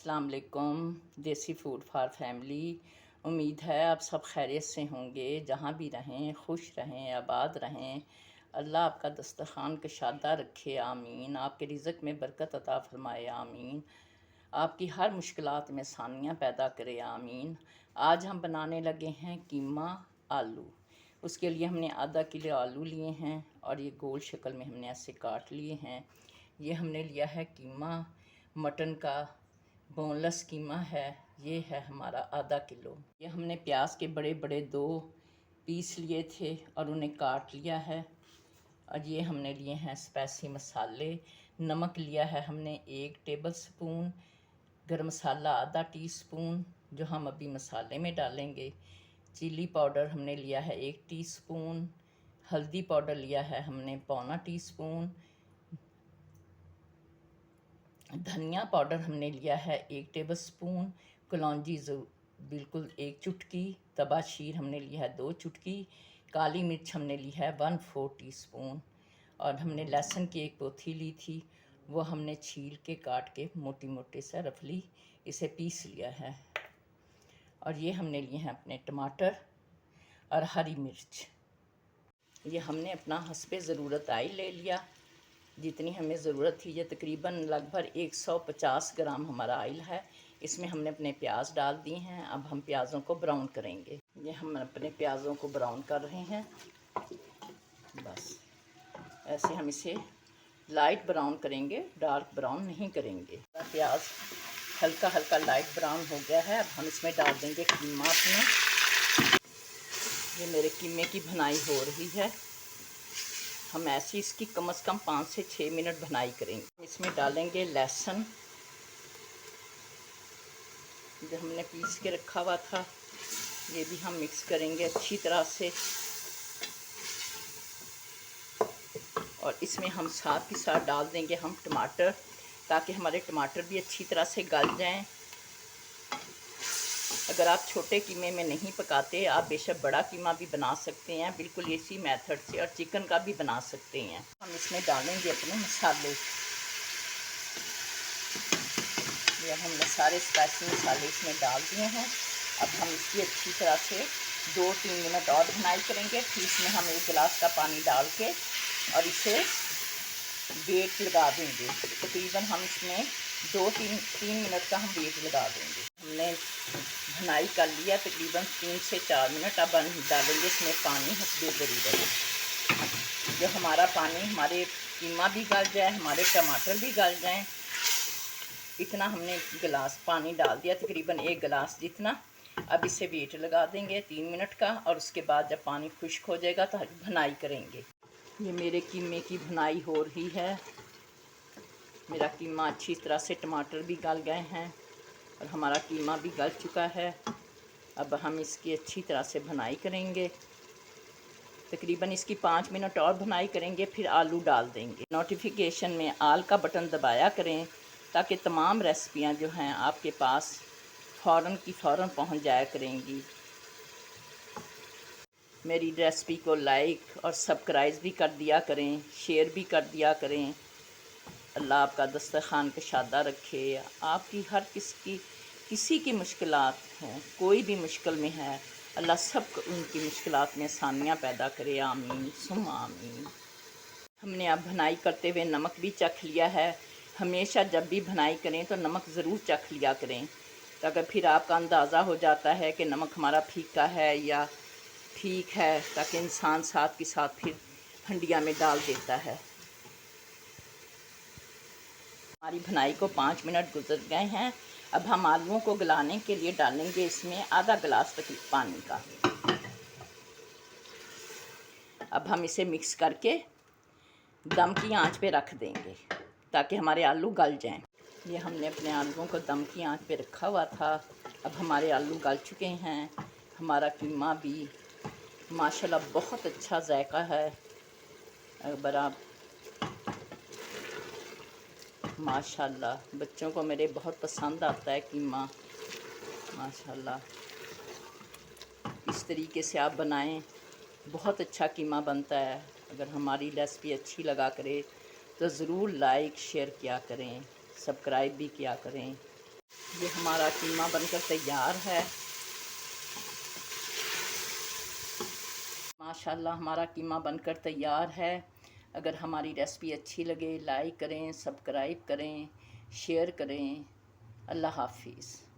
अस्सलाम वालेकुम। देसी फूड फॉर फैमिली। उम्मीद है आप सब खैरियत से होंगे, जहाँ भी रहें खुश रहें, आबाद रहें। अल्लाह आपका दस्तरखान कशादा रखे, आमीन। आपके रिज़्क़ में बरकत अता फरमाए, आमीन। आपकी हर मुश्किलात में आसानियाँ पैदा करे, आमीन। आज हम बनाने लगे हैं कीमा आलू। उसके लिए हमने आधा किलो आलू लिए हैं और ये गोल शक्ल में हमने ऐसे काट लिए हैं। ये हमने लिया है कीमा मटन का, बोनलेस कीमा है। ये है हमारा आधा किलो। ये हमने प्याज के बड़े बड़े 2 पीस लिए थे और उन्हें काट लिया है। और ये हमने लिए हैं स्पाइसी मसाले। नमक लिया है हमने 1 टेबल स्पून, गरम मसाला आधा टीस्पून जो हम अभी मसाले में डालेंगे। चिली पाउडर हमने लिया है 1 टीस्पून। हल्दी पाउडर लिया है हमने पौना टीस्पून। धनिया पाउडर हमने लिया है 1 टेबल स्पून। कलौंजी बिल्कुल 1 चुटकी। तबाशीर हमने लिया है 2 चुटकी। काली मिर्च हमने ली है 1/4 टीस्पून। और हमने लहसुन की 1 पोथी ली थी, वो हमने छील के काट के मोटी मोटे से रफली इसे पीस लिया है। और ये हमने लिए हैं अपने टमाटर और हरी मिर्च। ये हमने अपना हस्बे ज़रूरत आयल ले लिया, जितनी हमें ज़रूरत थी। ये तकरीबन लगभग 150 ग्राम हमारा आयल है। इसमें हमने अपने प्याज डाल दिए हैं। अब हम प्याज़ों को ब्राउन करेंगे। ये हम अपने प्याज़ों को ब्राउन कर रहे हैं। बस ऐसे हम इसे लाइट ब्राउन करेंगे, डार्क ब्राउन नहीं करेंगे। प्याज हल्का हल्का लाइट ब्राउन हो गया है। अब हम इसमें डाल देंगे कीमा अपना। ये मेरे कीमे की भुनाई हो रही है। हम ऐसी इसकी कम से कम 5 से 6 मिनट भुनाई करेंगे। इसमें डालेंगे लहसुन जो हमने पीस के रखा हुआ था, ये भी हम मिक्स करेंगे अच्छी तरह से। और इसमें हम साथ ही साथ डाल देंगे हम टमाटर, ताकि हमारे टमाटर भी अच्छी तरह से गल जाएं। अगर आप छोटे कीमे में नहीं पकाते, आप बेशक बड़ा कीमा भी बना सकते हैं, बिल्कुल इसी मेथड से। और चिकन का भी बना सकते हैं। हम इसमें डालेंगे अपने मसाले। ये हमने सारे स्पाइसी मसाले इसमें डाल दिए हैं। अब हम इसकी अच्छी तरह से 2-3 मिनट और भुनाई करेंगे। फिर इसमें हम 1 गिलास का पानी डाल के और इसे वेट लगा देंगे। तकरीबन हम इसमें 2-3 मिनट का हम वेट लगा देंगे। हमने भुनाई कर लिया तकरीबन 3 से 4 मिनट। अब हम डालेंगे इसमें पानी हस्बे ज़रूरत। जो हमारा पानी, हमारे कीमा भी गल जाए, हमारे टमाटर भी गल जाएं, इतना हमने गिलास पानी डाल दिया, तकरीबन 1 गिलास जितना। अब इसे वेट लगा देंगे 3 मिनट का। और उसके बाद जब पानी खुश्क हो जाएगा तो भुनाई करेंगे। ये मेरे कीमे की भुनाई हो रही है। मेरा कीमा अच्छी तरह से, टमाटर भी गल गए हैं और हमारा कीमा भी गल चुका है। अब हम इसकी अच्छी तरह से भुनाई करेंगे। तकरीबन इसकी 5 मिनट और भुनाई करेंगे, फिर आलू डाल देंगे। नोटिफिकेशन में आल का बटन दबाया करें, ताकि तमाम रेसिपियां जो हैं आपके पास फ़ौरन की फ़ौरन पहुंच जाया करेंगी। मेरी रेसिपी को लाइक और सब्सक्राइब भी कर दिया करें, शेयर भी कर दिया करें। अल्लाह आपका दस्तरखान कशादा रखे। आपकी हर किसी की मुश्किलात हैं, कोई भी मुश्किल में है, अल्लाह सब उनकी मुश्किलात में आसानियाँ पैदा करे, आमीन सुम आमीन। हमने अब भुनाई करते हुए नमक भी चख लिया है। हमेशा जब भी भुनाई करें तो नमक ज़रूर चख लिया करें, ताकि फिर आपका अंदाज़ा हो जाता है कि नमक हमारा फीका है या ठीक है, ताकि इंसान साथ के साथ फिर हंडिया में डाल देता है। हमारी भुनाई को 5 मिनट गुजर गए हैं। अब हम आलूओं को गलाने के लिए डालेंगे इसमें आधा गिलास तक पानी का। अब हम इसे मिक्स करके दम की आंच पे रख देंगे, ताकि हमारे आलू गल जाएं। ये हमने अपने आलूओं को दम की आंच पे रखा हुआ था। अब हमारे आलू गल चुके हैं। हमारा कीमा भी माशाल्लाह बहुत अच्छा जायका है। अगर आप माशाल्लाह, बच्चों को मेरे बहुत पसंद आता है कीमा। माशाल्लाह, इस तरीके से आप बनाएं, बहुत अच्छा कीमा बनता है। अगर हमारी रेसिपी अच्छी लगा करे तो ज़रूर लाइक शेयर किया करें, सब्सक्राइब भी किया करें। ये हमारा कीमा बनकर तैयार है। माशाल्लाह हमारा कीमा बनकर तैयार है। अगर हमारी रेसिपी अच्छी लगे लाइक करें, सब्सक्राइब करें, शेयर करें। अल्लाह हाफिज़।